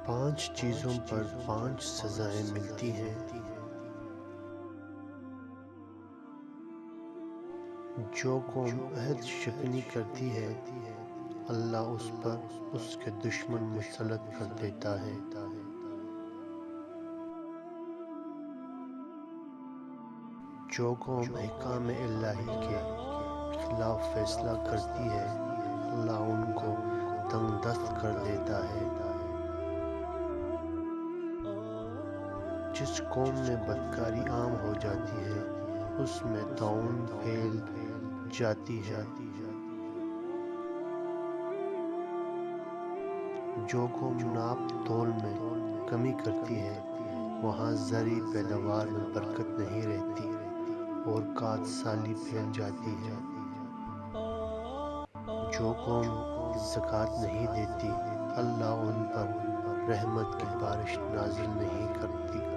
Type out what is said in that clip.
5 چیزوں پر 5 سزائیں ملتی ہیں۔ جو قوم عہد شکنی کرتی ہے اللہ اس پر اس کے دشمن مسلط کر دیتا ہے۔ جو قوم احکام الہی کے خلاف فیصلہ کرتی ہے اللہ ان کو تنگ دست کر دیتا ہے۔ جس قوم میں بدکاری عام ہو جاتی ہے اس میں طاعون پھیل جاتی ہے۔ جو قوم ناپ تول میں کمی کرتی ہے وہاں زرعی پیداوار میں برکت نہیں رہتی اور کاد سالی پھیل جاتی ہے۔ جو قوم زکوٰۃ نہیں دیتی اللہ ان پر رحمت کی بارش نازل نہیں کرتی۔